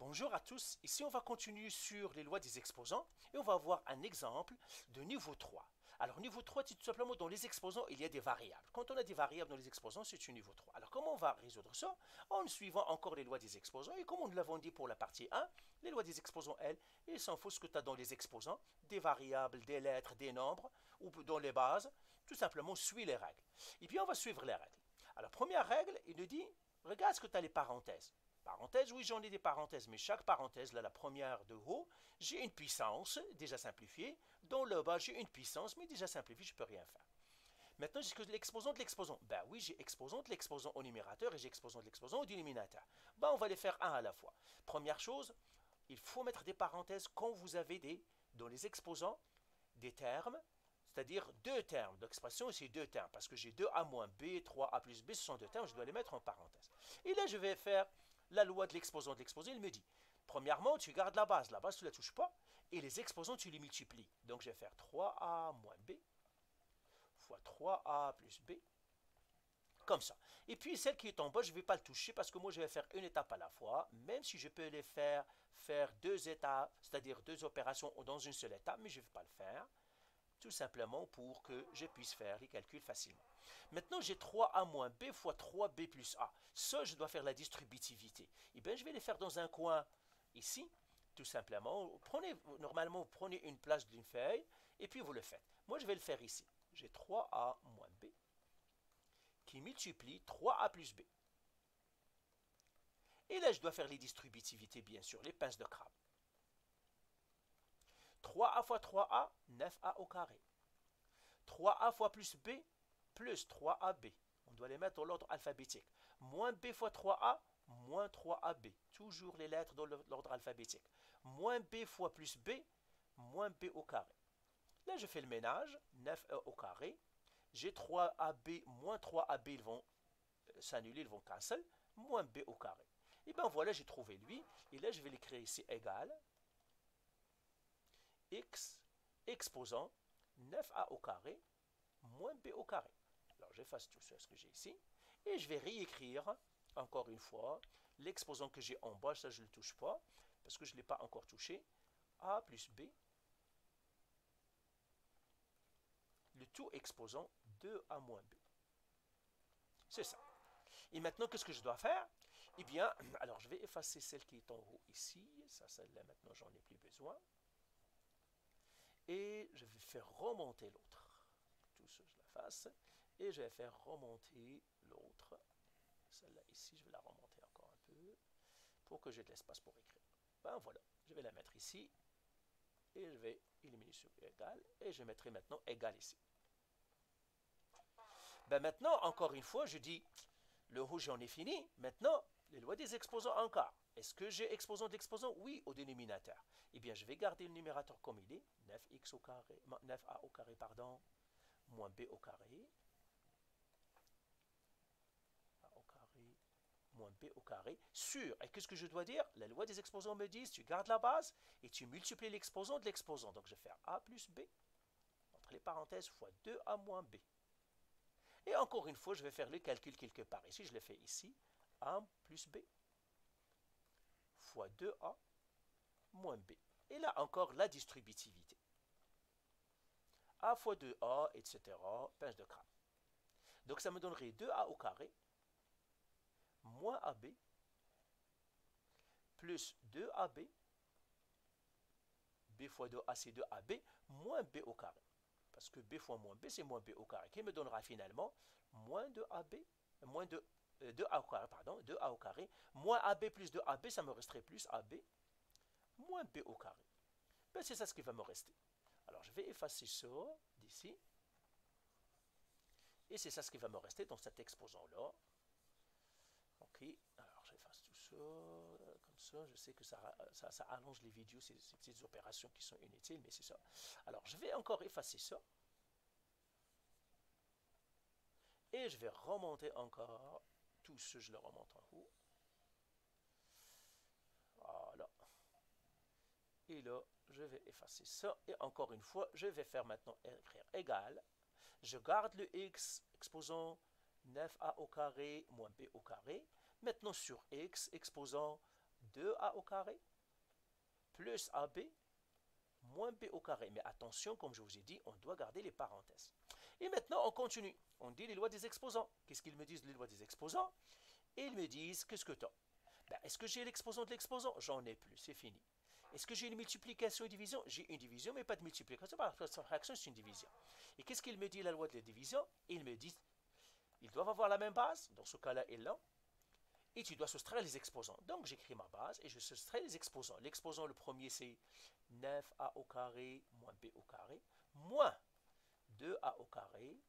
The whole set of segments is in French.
Bonjour à tous, ici on va continuer sur les lois des exposants et on va voir un exemple de niveau 3. Alors niveau 3, tout simplement dans les exposants il y a des variables. Quand on a des variables dans les exposants, c'est un niveau 3. Alors comment on va résoudre ça? En suivant encore les lois des exposants et comme on l'avait dit pour la partie 1, les lois des exposants, elles, il s'en faut ce que tu as dans les exposants, des variables, des lettres, des nombres ou dans les bases, tout simplement suis les règles. Et puis on va suivre les règles. Alors première règle, il nous dit, regarde ce que tu as les parenthèses. Parenthèse, oui, j'en ai des parenthèses, mais chaque parenthèse, là, la première de haut, j'ai une puissance, déjà simplifiée. Dans le bas, j'ai une puissance, mais déjà simplifiée, je ne peux rien faire. Maintenant, j'ai l'exposant de l'exposant. Ben oui, j'ai exposant de l'exposant au numérateur et j'ai exposant de l'exposant au dénominateur. Ben, on va les faire un à la fois. Première chose, il faut mettre des parenthèses quand vous avez dans les exposants des termes, c'est-à-dire deux termes d'expression, c'est deux termes, parce que j'ai 2a moins b, 3a plus b, ce sont deux termes, je dois les mettre en parenthèse. Et là, je vais faire la loi de l'exposant. Il me dit, premièrement, tu gardes la base tu ne la touches pas, et les exposants, tu les multiplies. Donc, je vais faire 3a moins b fois 3a plus b, comme ça. Et puis, celle qui est en bas, je ne vais pas le toucher parce que moi, je vais faire une étape à la fois, même si je peux les faire deux étapes, c'est-à-dire deux opérations dans une seule étape, mais je ne vais pas le faire tout simplement pour que je puisse faire les calculs facilement. Maintenant, j'ai 3a moins b fois 3b plus a. Ça, je dois faire la distributivité. Et bien, je vais les faire dans un coin ici, tout simplement. Normalement, vous prenez une place d'une feuille et puis vous le faites. Moi, je vais le faire ici. J'ai 3a moins b qui multiplie 3a plus b. Et là, je dois faire les distributivités, bien sûr, les pinces de crabe. 3a fois 3a, 9a au carré. 3a fois plus b, plus 3ab. On doit les mettre dans l'ordre alphabétique. Moins b fois 3a, moins 3ab. Toujours les lettres dans l'ordre alphabétique. Moins b fois plus b, moins b au carré. Là, je fais le ménage. 9a au carré. J'ai 3ab moins 3ab, ils vont s'annuler, ils vont cancel. Moins b au carré. Et bien voilà, j'ai trouvé lui. Et là, je vais l'écrire ici égal x exposant 9a au carré moins b au carré. Alors j'efface tout ce que j'ai ici et je vais réécrire encore une fois l'exposant que j'ai en bas, ça je ne le touche pas parce que je ne l'ai pas encore touché. A plus b, le tout exposant 2a moins b. C'est ça. Et maintenant, qu'est-ce que je dois faire? Eh bien, alors je vais effacer celle qui est en haut ici. Ça, celle-là, maintenant, j'en ai plus besoin. Et je vais faire remonter l'autre. Tout ça, je la fasse. Et je vais faire remonter l'autre. Celle-là ici, je vais la remonter encore un peu pour que j'ai de l'espace pour écrire. Ben voilà, je vais la mettre ici. Et je vais éliminer sur égal. Et je mettrai maintenant égal ici. Ben maintenant, encore une fois, je dis, le rouge, j'en ai fini. Maintenant, les lois des exposants encore. Est-ce que j'ai exposant d'exposant? Oui, au dénominateur. Eh bien, je vais garder le numérateur comme il est. 9x au carré, 9a au carré, pardon, moins b au carré. A au carré, moins b au carré. Sur, et qu'est-ce que je dois dire? La loi des exposants me dit, tu gardes la base et tu multiplies l'exposant de l'exposant. Donc, je vais faire a plus b, entre les parenthèses, fois 2a moins b. Et encore une fois, je vais faire le calcul quelque part. Ici, je le fais ici. A plus b fois 2a moins b. Et là encore, la distributivité. A fois 2a, etc. Pince de crabe. Donc, ça me donnerait 2a au carré moins ab plus 2ab. B fois 2a, c'est 2ab moins b au carré. Parce que b fois moins b, c'est moins b au carré. Qui me donnera finalement moins 2ab, moins 2a au carré, pardon, 2a au carré, moins ab plus 2ab, ça me resterait plus ab, moins b au carré. Ben, c'est ça ce qui va me rester. Alors, je vais effacer ça d'ici. Et c'est ça ce qui va me rester dans cet exposant-là. Ok, alors j'efface tout ça, comme ça. Je sais que ça allonge les vidéos, ces petites opérations qui sont inutiles, mais c'est ça. Alors, je vais encore effacer ça. Et je vais remonter encore. Tout ce, je le remonte en haut. Voilà. Et là, je vais effacer ça. Et encore une fois, je vais faire maintenant écrire égal. Je garde le x exposant 9a au carré moins b au carré. Maintenant sur x exposant 2a au carré plus ab moins b au carré. Mais attention, comme je vous ai dit, on doit garder les parenthèses. Et maintenant, on continue. On dit les lois des exposants. Qu'est-ce qu'ils me disent, les lois des exposants? Et ils me disent, qu'est-ce que tu as? Ben, est-ce que j'ai l'exposant de l'exposant? J'en ai plus, c'est fini. Est-ce que j'ai une multiplication et une division? J'ai une division, mais pas de multiplication, parce que la fraction, c'est une division. Et qu'est-ce qu'il me dit, la loi de la division? Il me dit, ils doivent avoir la même base, dans ce cas-là, et là, et tu dois soustraire les exposants. Donc, j'écris ma base et je soustrais les exposants. L'exposant, le premier, c'est 9a au carré moins b au carré, moins 2a au carré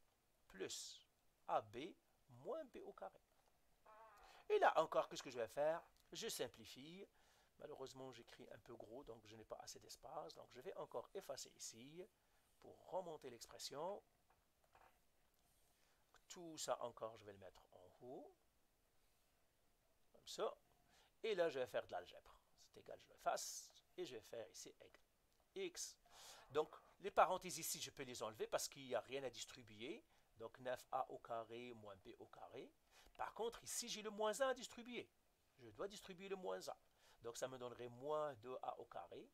plus ab moins b au carré. Et là encore, qu'est-ce que je vais faire? Je simplifie. Malheureusement, j'écris un peu gros, donc je n'ai pas assez d'espace. Donc je vais encore effacer ici pour remonter l'expression. Tout ça encore, je vais le mettre en haut. Comme ça. Et là, je vais faire de l'algèbre. C'est égal, je l'efface. Et je vais faire ici égal. X. Donc, les parenthèses ici, je peux les enlever parce qu'il n'y a rien à distribuer. Donc, 9a au carré moins b au carré. Par contre, ici, j'ai le moins 1 à distribuer. Je dois distribuer le moins 1. Donc, ça me donnerait moins 2a au carré,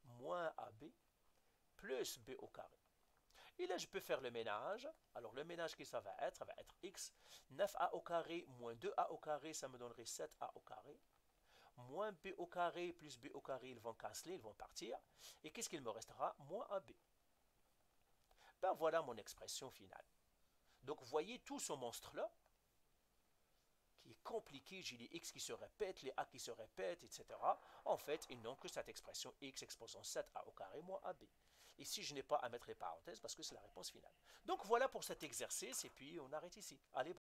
moins ab, plus b au carré. Et là, je peux faire le ménage. Alors, le ménage, que ça va être x. 9a au carré moins 2a au carré, ça me donnerait 7a au carré. Moins b au carré plus b au carré, ils vont canceller, ils vont partir. Et qu'est-ce qu'il me restera? Moins ab. Ben voilà mon expression finale. Donc, voyez tout ce monstre-là, qui est compliqué, j'ai les x qui se répètent, les a qui se répètent, etc. En fait, ils n'ont que cette expression x exposant 7a au carré moins ab. Ici, je n'ai pas à mettre les parenthèses parce que c'est la réponse finale. Donc, voilà pour cet exercice, et puis on arrête ici. Allez.